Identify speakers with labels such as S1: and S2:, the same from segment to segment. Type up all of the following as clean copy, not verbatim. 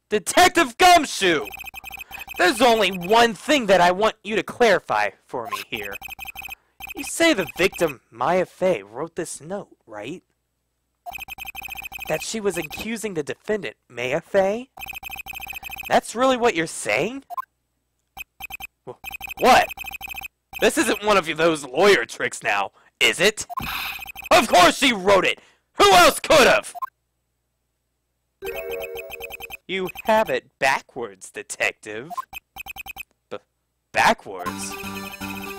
S1: Detective Gumshoe! There's only one thing that I want you to clarify for me here. You say the victim, Maya Fey, wrote this note, right? That she was accusing the defendant, Maya Fey? That's really what you're saying? What? This isn't one of those lawyer tricks now, is it? Of course she wrote it! Who else could have? You have it backwards, detective. Backwards?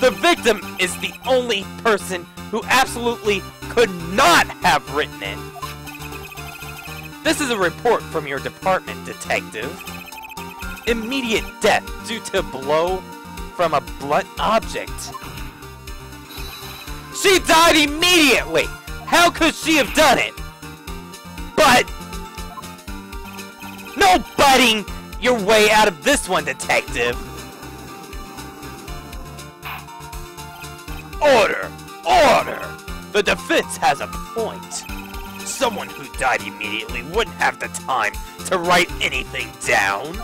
S1: The victim is the only person who absolutely could not have written it. This is a report from your department, detective. Immediate death due to blow from a blunt object. She died immediately! How could she have done it? But no butting your way out of this one, detective! Order! Order! The defense has a point. Someone who died immediately wouldn't have the time to write anything down.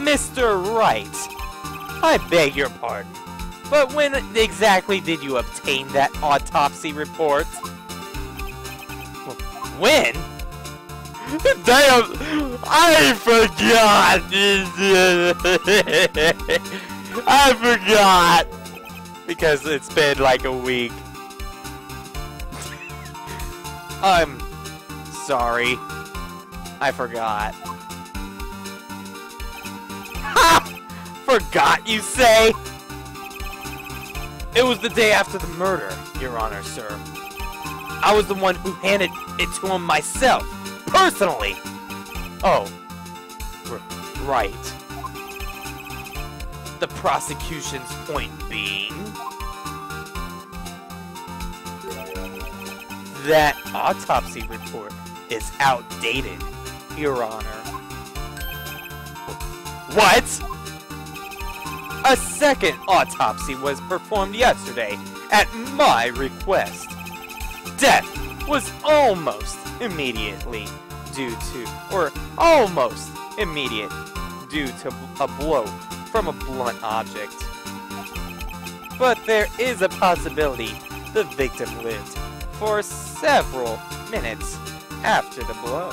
S1: Mr. Wright, I beg your pardon, but when exactly did you obtain that autopsy report? When? Damn! I forgot! I forgot! Because it's been like a week. I'm sorry. I forgot. Ha! Forgot, you say? It was the day after the murder, Your Honor, sir. I was the one who handed it to him myself, personally. Oh, right. The prosecution's point being that autopsy report is outdated, Your Honor. What? A second autopsy was performed yesterday at my request. Death was almost immediately due to a blow from a blunt object. But there is a possibility the victim lived for several minutes after the blow.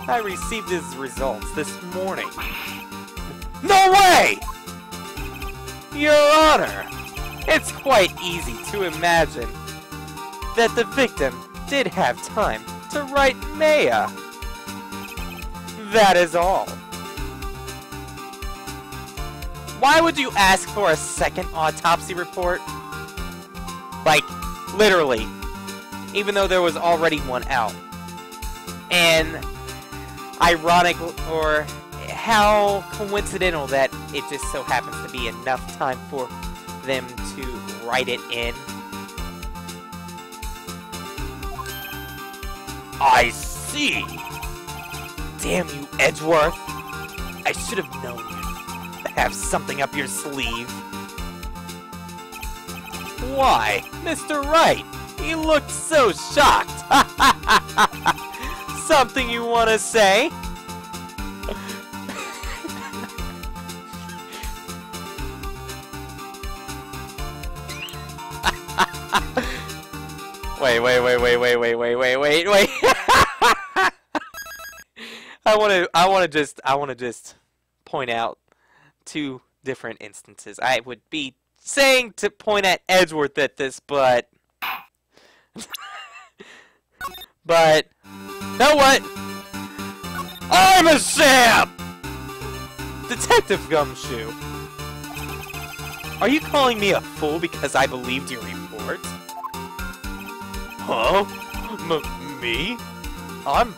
S1: I received his results this morning. No way! Your Honor, it's quite easy to imagine that the victim did have time to write Maya. That is all. Why would you ask for a second autopsy report? Like, literally. Even though there was already one out. And ironic, or how coincidental that it just so happens to be enough time for them to write it in. I see! Damn you, Edgeworth! I should have known you to have something up your sleeve. Why, Mr. Wright, you looked so shocked! Something you want to say? Wait. I wanna just point out two different instances. I would be saying to point at Edgeworth at this, but know what? I'm a SHAM! Detective Gumshoe, are you calling me a fool because I believed your report? Huh? Me? I'm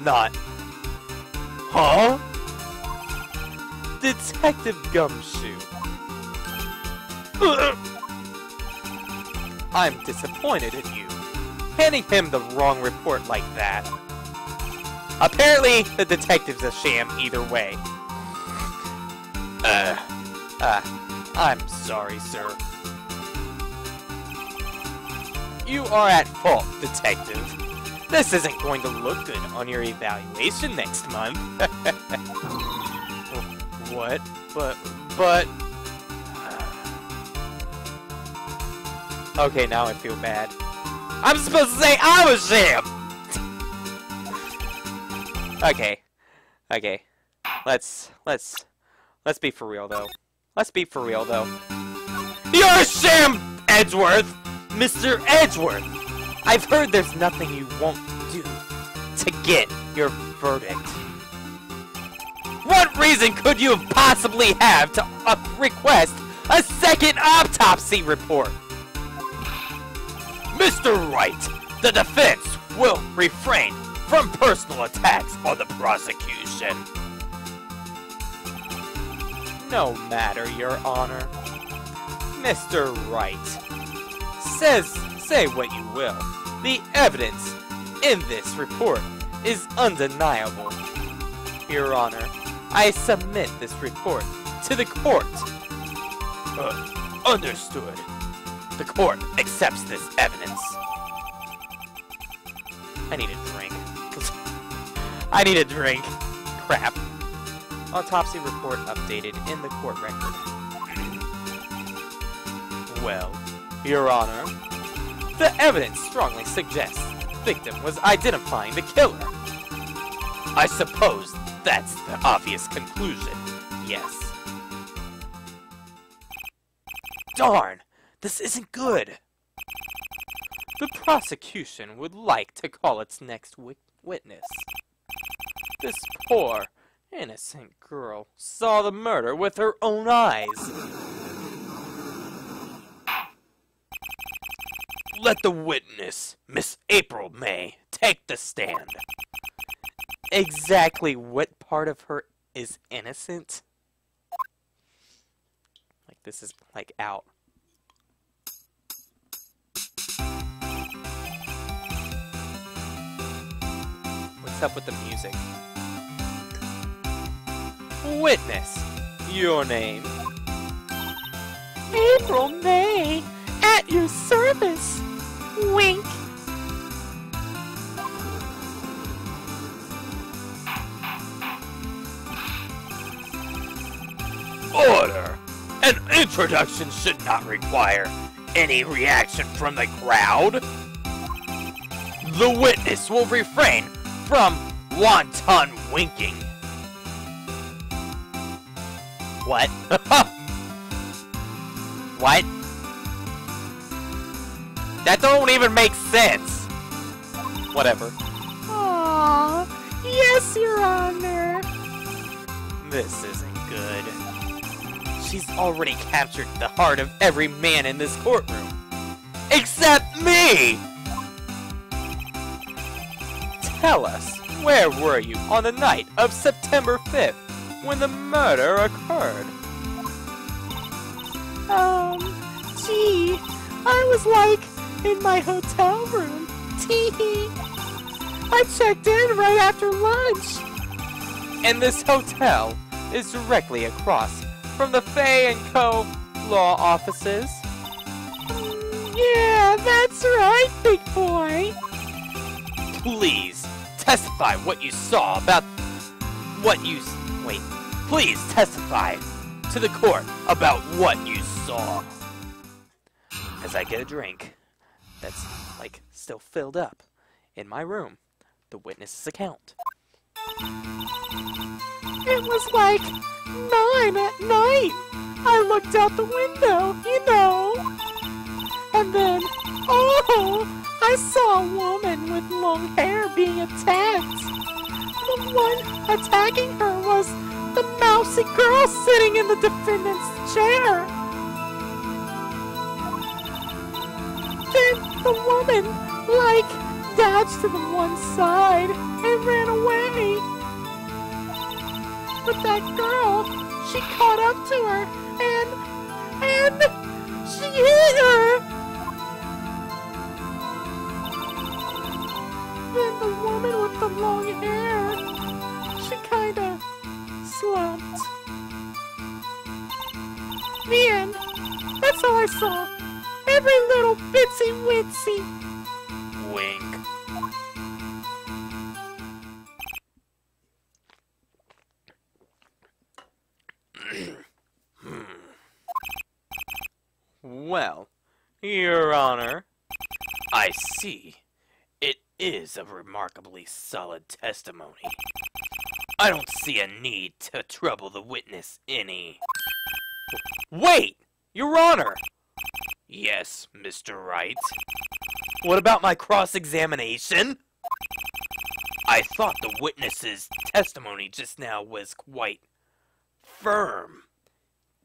S1: not. Huh? Detective Gumshoe. I'm disappointed in you, handing him the wrong report like that. Apparently, the detective's a sham either way. I'm sorry, sir. You are at fault, detective. This isn't going to look good on your evaluation next month. What? But... Okay, now I feel bad. I'm supposed to say I was SHAM! Okay. Let's be for real, though. You're SHAM, Edgeworth! Mr. Edgeworth! I've heard there's nothing you won't do to get your verdict. What reason could you possibly have to request a second autopsy report? Mr. Wright, the defense will refrain from personal attacks on the prosecution. No matter, Your Honor. Mr. Wright, say what you will. The evidence in this report is undeniable. Your Honor, I submit this report to the court. Understood. The court accepts this evidence. I need a drink. I need a drink. Crap. Autopsy report updated in the court record. Well, Your Honor, the evidence strongly suggests the victim was identifying the killer. I suppose that's the obvious conclusion, yes. Darn! This isn't good! The prosecution would like to call its next witness. This poor, innocent girl saw the murder with her own eyes. Let the witness, Miss April May, take the stand. Exactly what part of her is innocent? Like, this is, like, out. What's up with the music? Witness, your name? April May, at your service. Wink. Order! An introduction should not require any reaction from the crowd. The witness will refrain from wanton winking. What? What? That don't even make sense. Whatever. Aww, yes, Your Honor. This isn't good. She's already captured the heart of every man in this courtroom. Except me! Tell us, where were you on the night of September 5th when the murder occurred? Gee, I was like in my hotel room. Tee-hee. I checked in right after lunch. And this hotel is directly across from the Fay & Co. law offices. Yeah, that's right, big boy. Please, testify what you saw about what you... Wait. Please testify to the court about what you saw. As I get a drink that's, like, still filled up in my room, the witness's account. It was like 9 at night. I looked out the window, you know. And then, oh, I saw a woman with long hair being attacked. The one attacking her was the mousy girl sitting in the defendant's chair. Then the woman, like, dodged to the one side and ran away. But that girl, she caught up to her and she hit her. Then the woman with the long hair, she kinda slumped. The end. That's all I saw. Every little bitsy witsy. Wink. Well, Your Honor, I see. It is a remarkably solid testimony. I don't see a need to trouble the witness any. Wait! Your Honor! Yes, Mr. Wright. What about my cross-examination? I thought the witness's testimony just now was quite firm.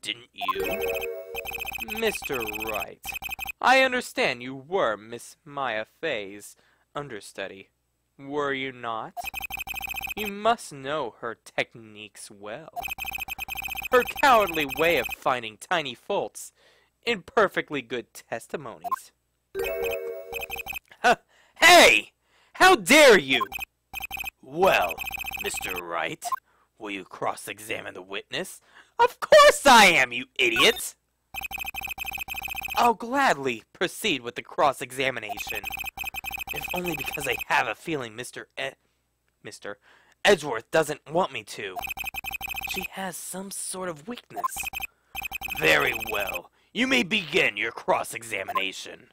S1: Didn't you? Mr. Wright, I understand you were Miss Maya Fey's understudy. Were you not? You must know her techniques well. Her cowardly way of finding tiny faults in perfectly good testimonies. Hey! How dare you! Well, Mr. Wright, will you cross-examine the witness? Of course I am, you idiot! I'll gladly proceed with the cross-examination. If only because I have a feeling Mr. Edgeworth doesn't want me to. She has some sort of weakness. Very well. You may begin your cross-examination.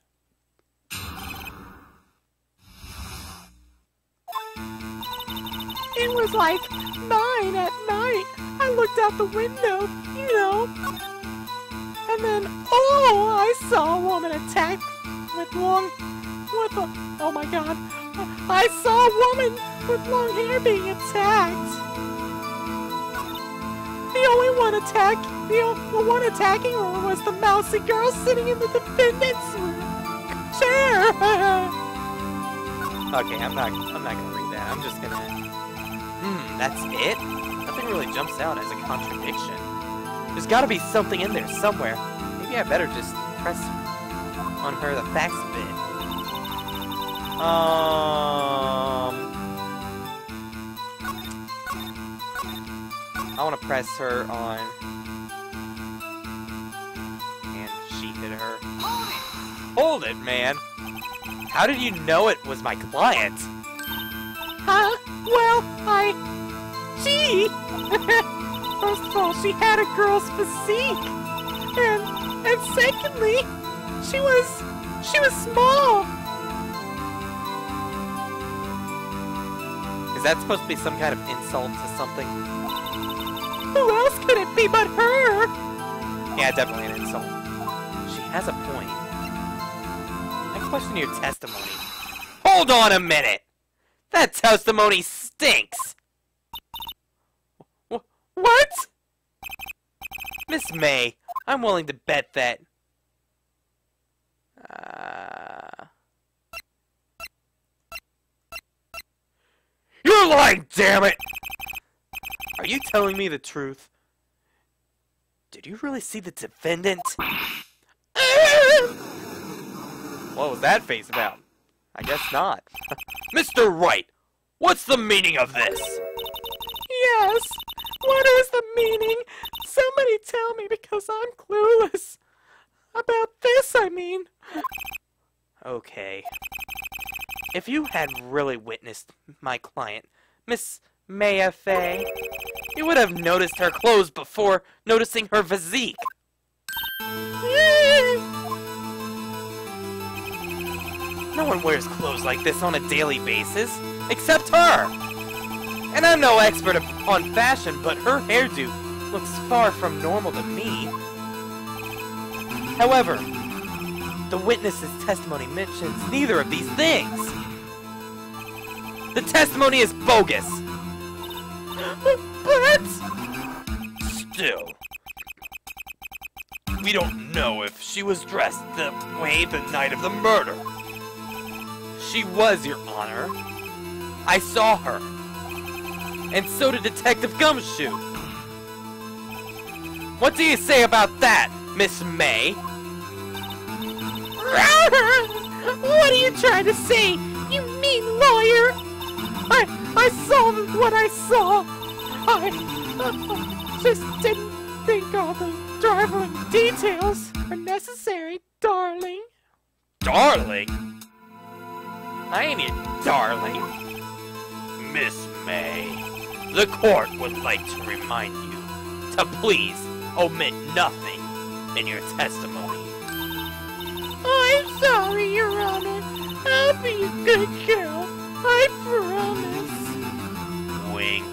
S2: It was like 9 at night. I looked out the window, you know. And then, oh, I saw a woman attacked with long... oh my god. I saw a woman with long hair being attacked. The one attacking her was the mousy girl sitting in the defendant's chair.
S1: Okay, I'm not gonna read that. I'm just gonna... that's it? Nothing really jumps out as a contradiction. There's gotta be something in there somewhere. Maybe I better just press on her the facts a bit. I want to press her on... And she hit her. Hold it, man! How did you know it was my client?
S2: Well, Gee! First of all, she had a girl's physique. And secondly, she was small.
S1: Is that supposed to be some kind of insult to something?
S2: Who else could it be but her?
S1: Yeah, definitely an insult. She has a point. I question your testimony. Hold on a minute! That testimony stinks! What? Miss May, I'm willing to bet that... You're lying, damn it! Are you telling me the truth? Did you really see the defendant? What was that face about? I guess not. Mr. Wright, what's the meaning of this?
S2: Yes, what is the meaning? Somebody tell me because I'm clueless. About this, I mean.
S1: Okay. If you had really witnessed my client, Miss Maya Fey, you would have noticed her clothes before noticing her physique. No one wears clothes like this on a daily basis, except her! And I'm no expert on fashion, but her hairdo looks far from normal to me. However, the witness's testimony mentions neither of these things. The testimony is bogus!
S2: But...
S1: Still, we don't know if she was dressed that way the night of the murder. She was, Your Honor. I saw her. And so did Detective Gumshoe. What do you say about that, Miss May?
S2: What are you trying to say, you mean lawyer? I saw what I saw. I just didn't think all the startling details are necessary, darling.
S1: Darling? I ain't your darling. Miss May, the court would like to remind you to please omit nothing in your testimony.
S2: be a good girl. I promise.
S1: Wink.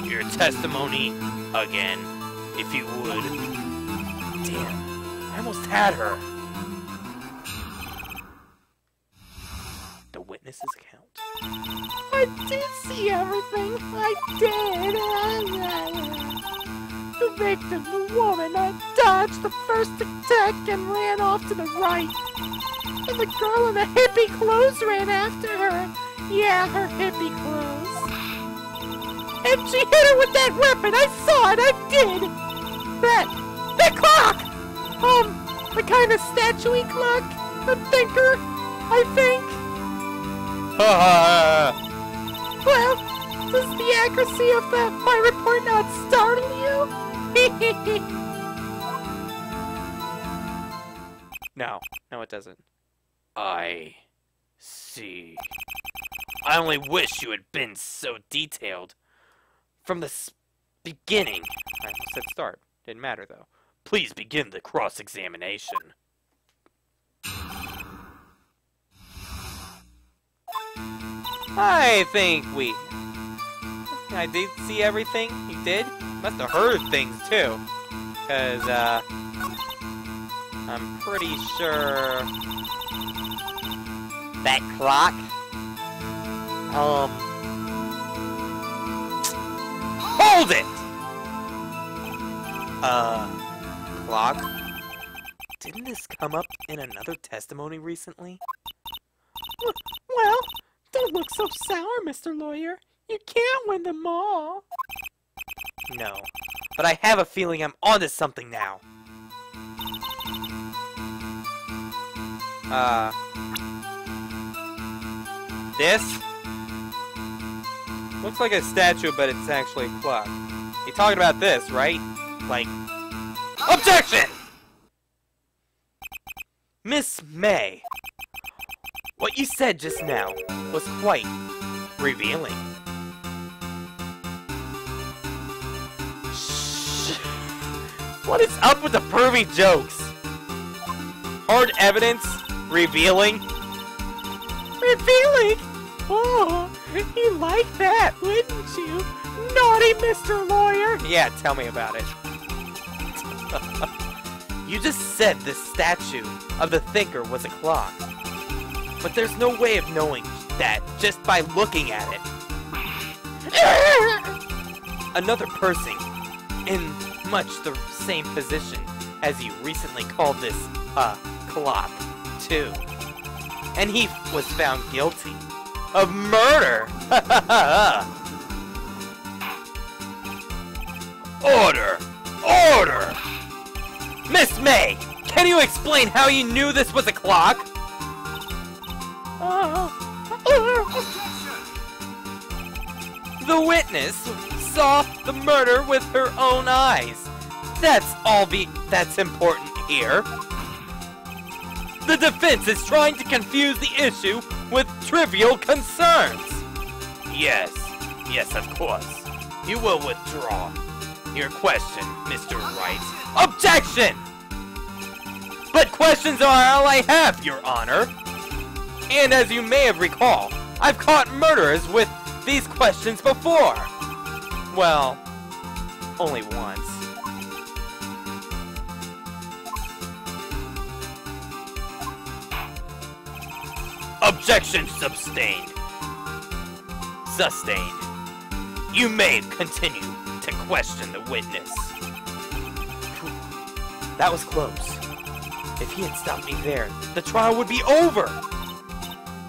S1: Your testimony again, if you would. Damn, I almost had her. The witness's account.
S2: I did see everything. I did. The victim, the woman, dodged the first attack and ran off to the right. And the girl in the hippie clothes ran after her. Yeah, her hippie clothes. And she hit her with that weapon. I saw it. I did. That clock. The kind of statue-y clock. The thinker, I think. Well, does the accuracy of my report not startle you?
S1: No, it doesn't. I see. I only wish you had been so detailed from the beginning. I almost said start. Didn't matter, though. Please begin the cross-examination. I think I did see everything. You did? Must have heard things, too. Because, I'm pretty sure that clock, hold it! Clock? Didn't this come up in another testimony recently?
S2: Well, don't look so sour, Mr. Lawyer. You can't win them all.
S1: No, but I have a feeling I'm onto something now. This? Looks like a statue, but it's actually a clock. You're talking about this, right? Like... Objection! Miss May, what you said just now was quite revealing. Shh. What is up with the pervy jokes? Hard evidence? Revealing?
S2: Revealing? Oh, you like that, wouldn't you? Naughty Mr. Lawyer!
S1: Yeah, tell me about it. You just said the statue of the thinker was a clock. But there's no way of knowing that just by looking at it. Another person in much the same position as you recently called this, clock, too. And he was found guilty of murder! Order! Order! Miss May, can you explain how you knew this was a clock? The witness saw the murder with her own eyes. That's important here. The defense is trying to confuse the issue with trivial concerns. Yes, of course. You will withdraw your question, Mr. Wright. Objection! But questions are all I have, Your Honor. And as you may have recalled, I've caught murderers with these questions before. Well, only once. Objection sustained. You may continue to question the witness. That was close. If he had stopped me there, the trial would be over.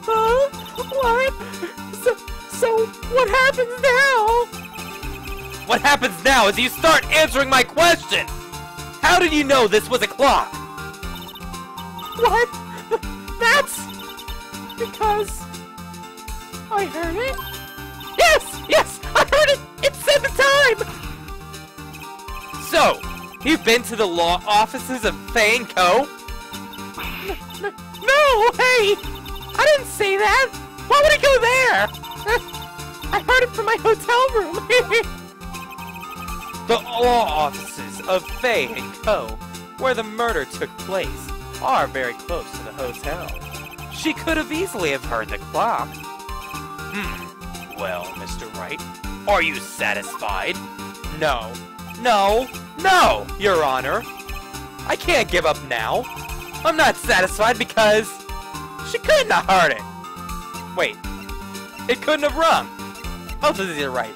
S2: What? So what happens now?
S1: What happens now is you start answering my question. How did you know this was a clock?
S2: What? That's because I heard it. Yes, I heard it. It said the time.
S1: So, you've been to the law offices of Fay & Co?
S2: No, hey! I didn't say that! Why would I go there? I heard it from my hotel room.
S1: The law offices of Fay & Co, where the murder took place, are very close to the hotel. She could have easily have heard the clock.
S3: Well, Mr. Wright, are you satisfied?
S1: No. No. No, Your Honor. I can't give up now. I'm not satisfied because she couldn't have heard it. Wait. It couldn't have rung. Both of these are right.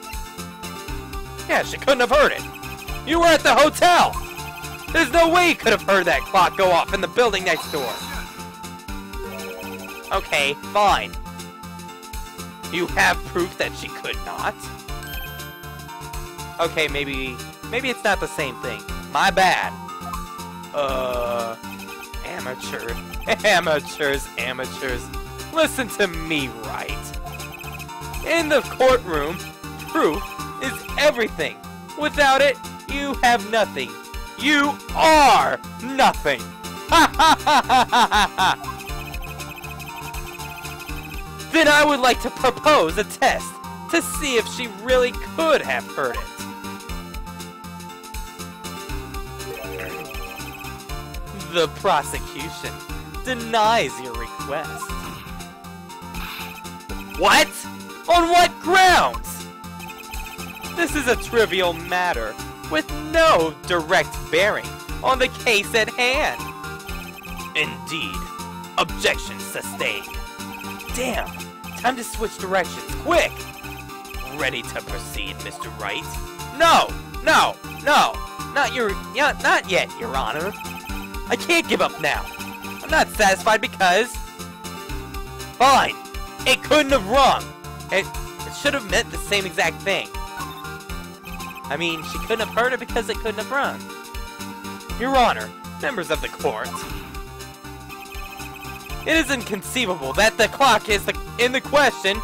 S1: Yeah, she couldn't have heard it. You were at the hotel. There's no way you could have heard that clock go off in the building next door. Okay, fine. You have proof that she could not? Okay, maybe it's not the same thing. My bad. Amateurs. Listen to me, Wright. In the courtroom, proof is everything. Without it, you have nothing. You are nothing. Ha ha ha ha ha ha. Then I would like to propose a test to see if she really could have heard it. The prosecution denies your request. What? On what grounds? This is a trivial matter with no direct bearing on the case at hand.
S3: Indeed. Objection sustained.
S1: Damn, time to switch directions, quick!
S3: Ready to proceed, Mr. Wright?
S1: No, not yet, Your Honor. I can't give up now. I'm not satisfied because... Fine, it couldn't have rung. It should have meant the same exact thing. I mean, she couldn't have heard it because it couldn't have rung. Your Honor, members of the court. It is inconceivable that the clock is in the question